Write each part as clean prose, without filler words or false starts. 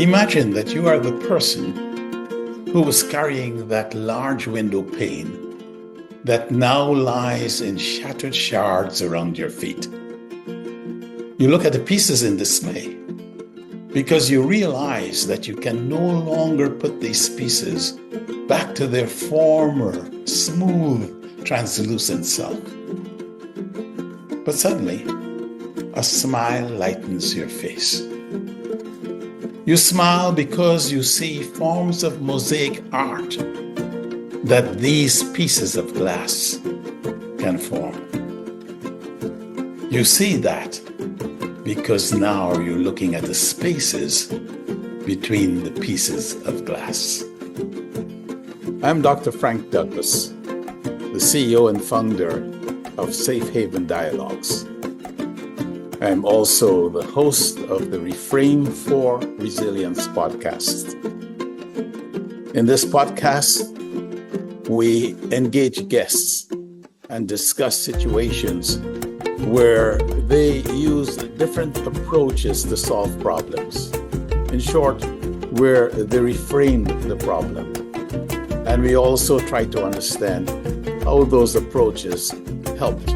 Imagine that you are the person who was carrying that large window pane that now lies in shattered shards around your feet. You look at the pieces in dismay because you realize that you can no longer put these pieces back to their former smooth, translucent self. But suddenly, a smile lightens your face. You smile because you see forms of mosaic art that these pieces of glass can form. You see that because now you're looking at the spaces between the pieces of glass. I'm Dr. Frank Douglas, the CEO and founder of Safe Haven Dialogues. I'm also the host of the Reframe for Resilience podcast. In this podcast, we engage guests and discuss situations where they use different approaches to solve problems. In short, where they reframe the problem. And we also try to understand how those approaches helped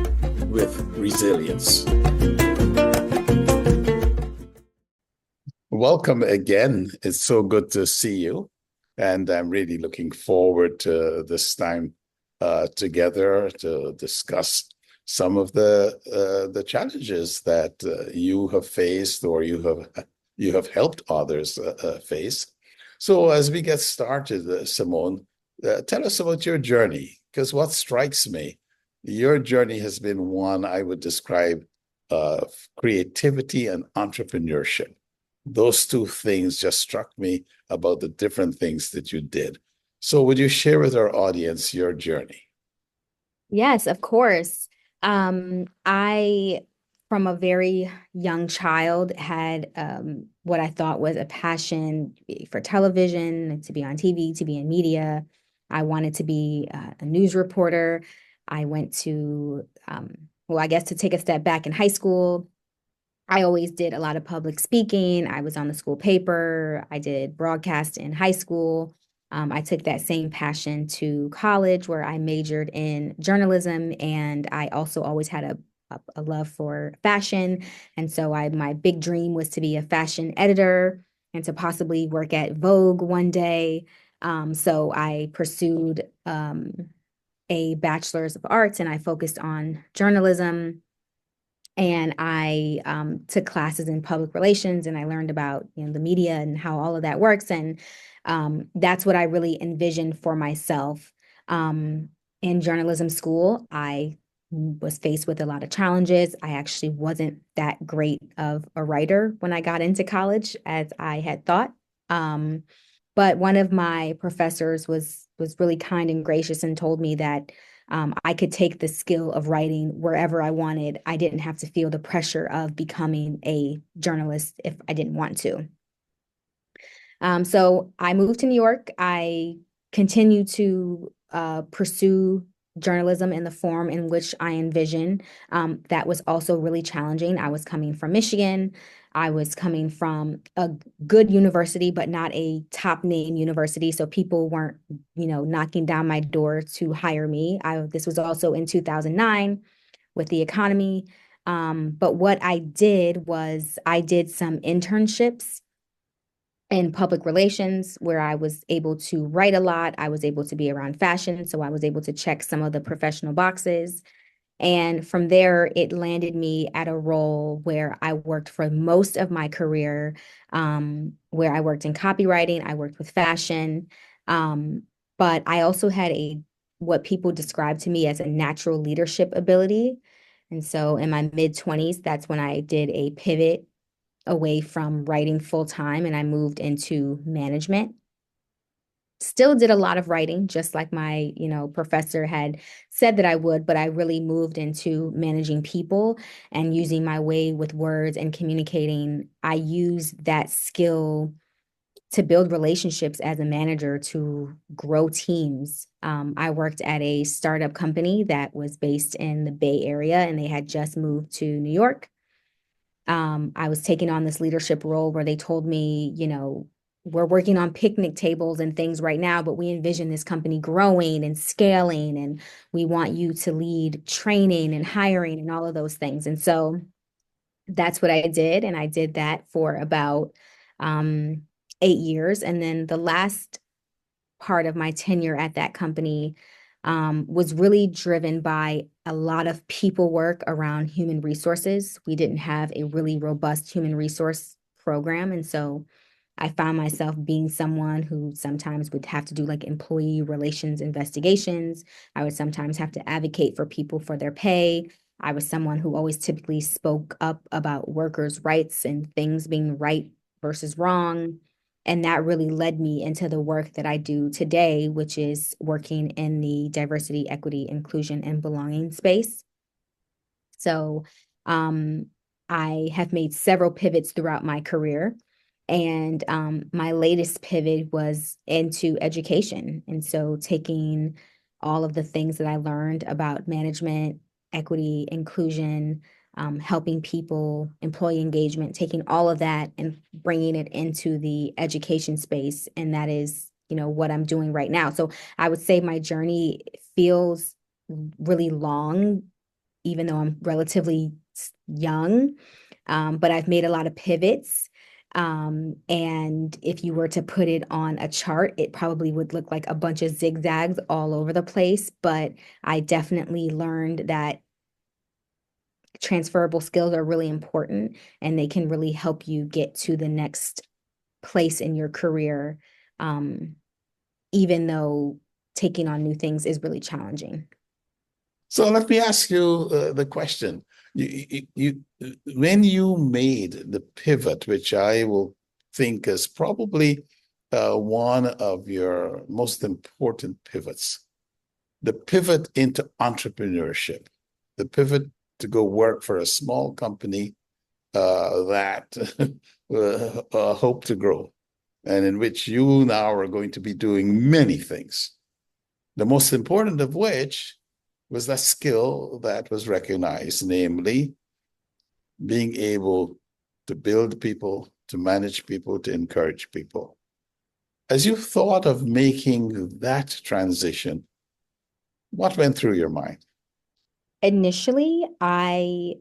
with resilience. Welcome again. It's so good to see you. And I'm really looking forward to this time together to discuss some of the challenges that you have faced or you have helped others face. So as we get started, Cymone, tell us about your journey, because what strikes me, your journey has been one I would describe of creativity and entrepreneurship. Those two things just struck me about the different things that you did. So would you share with our audience your journey? Yes, of course. I, from a very young child, had what I thought was a passion for television, to be on TV, to be in media. I wanted to be a news reporter. I went to, I guess to take a step back in high school, I always did a lot of public speaking. I was on the school paper. I did broadcast in high school. I took that same passion to college where I majored in journalism, and I also always had a love for fashion. And so my big dream was to be a fashion editor and to possibly work at Vogue one day. So I pursued a bachelor's of arts and I focused on journalism. And I took classes in public relations, and I learned about the media and how all of that works. And that's what I really envisioned for myself. In journalism school, I was faced with a lot of challenges. I actually wasn't that great of a writer when I got into college as I had thought. But one of my professors was really kind and gracious and told me that I could take the skill of writing wherever I wanted. I didn't have to feel the pressure of becoming a journalist if I didn't want to. So I moved to New York. I continued to pursue journalism in the form in which I envisioned. That was also really challenging. I was coming from Michigan. I was coming from a good university, but not a top name university. So people weren't, knocking down my door to hire me. This was also in 2009 with the economy. But what I did was I did some internships in public relations where I was able to write a lot. I was able to be around fashion. So I was able to check some of the professional boxes. And from there, it landed me at a role where I worked for most of my career, where I worked in copywriting, I worked with fashion, but I also had what people describe to me as a natural leadership ability. And so in my mid-20s, that's when I did a pivot away from writing full time and I moved into management. Still did a lot of writing, just like my, professor had said that I would, but I really moved into managing people and using my way with words and communicating. I use that skill to build relationships as a manager to grow teams. I worked at a startup company that was based in the Bay Area and they had just moved to New York. I was taking on this leadership role where they told me, we're working on picnic tables and things right now, but we envision this company growing and scaling, and we want you to lead training and hiring and all of those things. And so that's what I did. And I did that for about 8 years. And then the last part of my tenure at that company was really driven by a lot of people work around human resources. We didn't have a really robust human resource program. And so I found myself being someone who sometimes would have to do like employee relations investigations. I would sometimes have to advocate for people for their pay. I was someone who always typically spoke up about workers' rights and things being right versus wrong. And that really led me into the work that I do today, which is working in the diversity, equity, inclusion, and belonging space. So I have made several pivots throughout my career. And my latest pivot was into education. And so taking all of the things that I learned about management, equity, inclusion, helping people, employee engagement, taking all of that and bringing it into the education space. And that is, what I'm doing right now. So I would say my journey feels really long, even though I'm relatively young, but I've made a lot of pivots. And if you were to put it on a chart, it probably would look like a bunch of zigzags all over the place. But I definitely learned that transferable skills are really important and they can really help you get to the next place in your career, even though taking on new things is really challenging. So let me ask you the question. When you made the pivot, which I will think is probably one of your most important pivots, the pivot into entrepreneurship, the pivot to go work for a small company that hope to grow, and in which you now are going to be doing many things. The most important of which was that skill that was recognized, namely being able to build people, to manage people, to encourage people. As you thought of making that transition, what went through your mind? Initially, I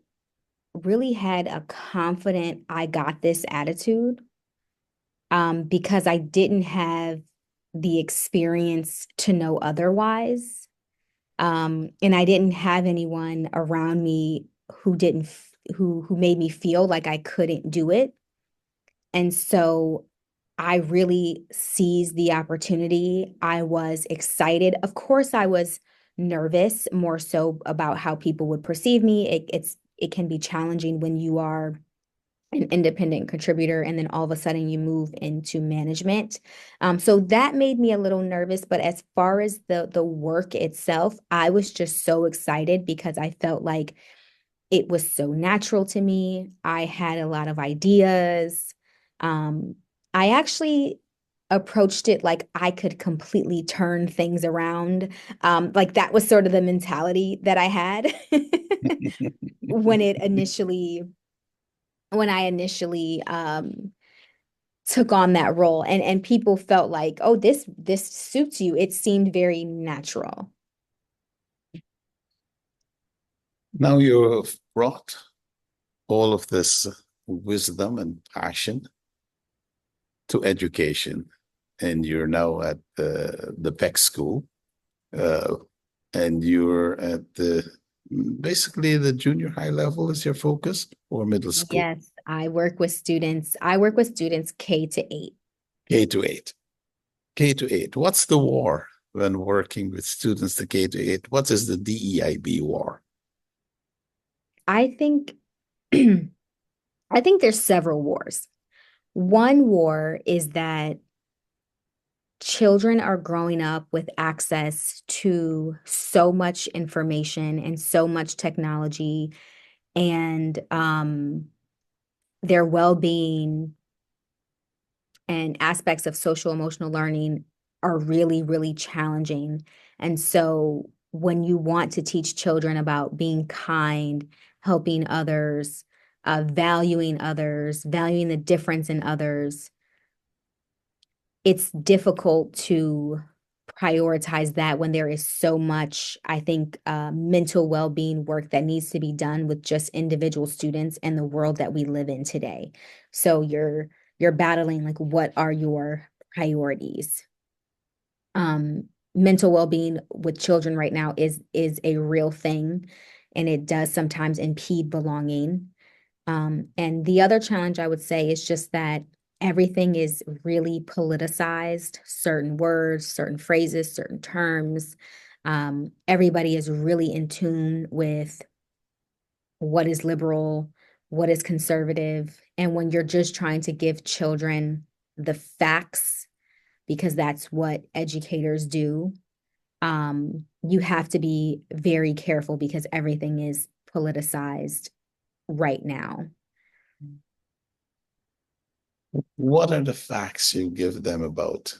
really had a confident, I got this attitude, because I didn't have the experience to know otherwise. And I didn't have anyone around me who didn't who made me feel like I couldn't do it. And so I really seized the opportunity. I was excited. Of course, I was nervous, more so about how people would perceive me. It can be challenging when you are an independent contributor and then all of a sudden you move into management. So that made me a little nervous. But as far as the work itself, I was just so excited because I felt like it was so natural to me. I had a lot of ideas. Um, I actually approached it like I could completely turn things around. Like that was sort of the mentality that I had when it initially when I initially took on that role, and people felt like, oh, this suits you. It seemed very natural. Now you have brought all of this wisdom and passion to education, and you're now at the PEC school, uh, and you're at the basically the junior high level is your focus, or middle school? Yes, I work with students. I work with students K-8. K to eight. K to eight. What's the war when working with students to K to eight? What is the DEIB war? I think I think there's several wars. One war is that children are growing up with access to so much information and so much technology, and their well-being and aspects of social emotional learning are really, really challenging. And so when you want to teach children about being kind, helping others, valuing others, valuing the difference in others, it's difficult to prioritize that when there is so much, I think, mental well-being work that needs to be done with just individual students and the world that we live in today. So you're battling, like, what are your priorities? Mental well-being with children right now is a real thing, and it does sometimes impede belonging. And the other challenge I would say is just that everything is really politicized, certain words, certain phrases, certain terms. Everybody is really in tune with what is liberal, what is conservative. And when you're just trying to give children the facts, because that's what educators do, you have to be very careful because everything is politicized right now. What are the facts you give them about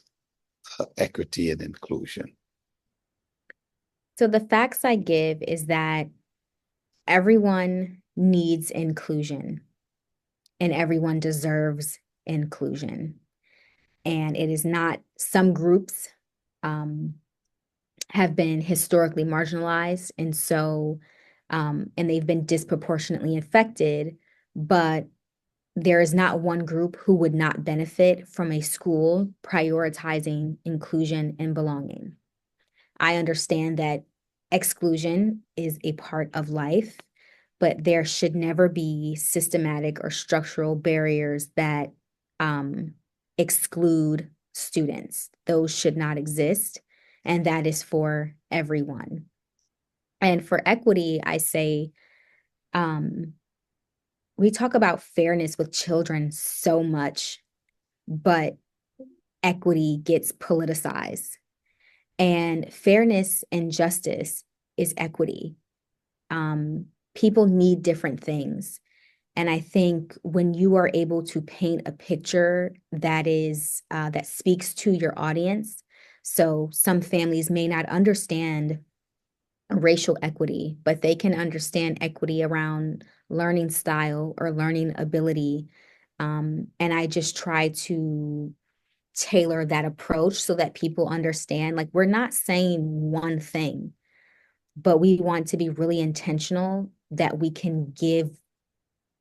equity and inclusion? So the facts I give is that everyone needs inclusion and everyone deserves inclusion. And it is not, some groups have been historically marginalized, and so and they've been disproportionately affected, but there is not one group who would not benefit from a school prioritizing inclusion and belonging. I understand that exclusion is a part of life, but there should never be systematic or structural barriers that exclude students. Those should not exist, and that is for everyone. And for equity, I say, we talk about fairness with children so much, but equity gets politicized. And fairness and justice is equity. People need different things. And I think when you are able to paint a picture that is that speaks to your audience, so some families may not understand racial equity, but they can understand equity around learning style or learning ability. And I just try to tailor that approach so that people understand, like, we're not saying one thing, but we want to be really intentional that we can give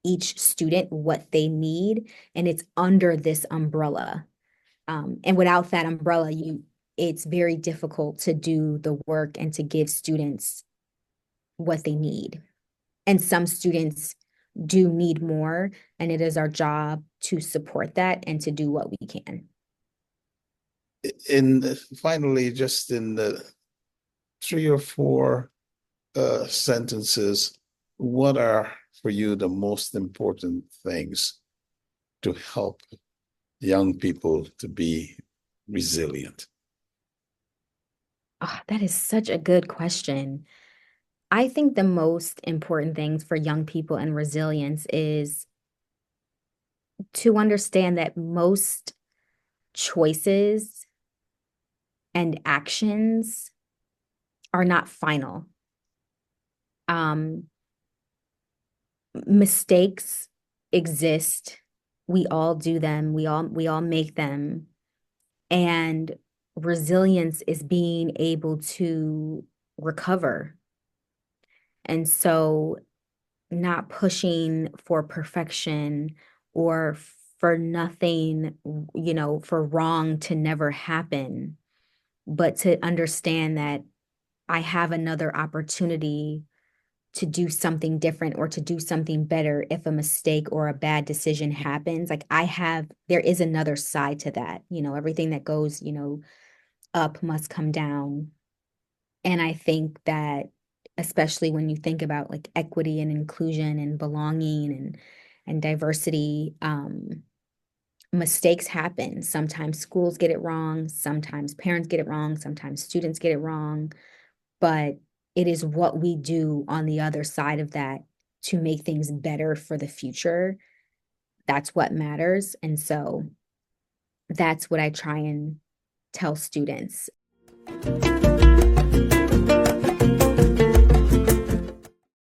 each student what they need, and it's under this umbrella. And without that umbrella, it's very difficult to do the work and to give students what they need. And some students do need more, and it is our job to support that and to do what we can. Finally, just in the 3 or 4 sentences, what are for you the most important things to help young people to be resilient? Oh, that is such a good question. I think the most important things for young people and resilience is to understand that most choices and actions are not final. Mistakes exist. We all do them. We all make them. And resilience is being able to recover. And so not pushing for perfection or for nothing, for wrong to never happen, but to understand that I have another opportunity to do something different or to do something better if a mistake or a bad decision happens. Like, there is another side to that. Everything that goes, up must come down. And I think that, especially when you think about, like, equity and inclusion and belonging and diversity, mistakes happen. Sometimes schools get it wrong, sometimes parents get it wrong, sometimes students get it wrong, but it is what we do on the other side of that to make things better for the future. That's what matters. And so that's what I try and tell students.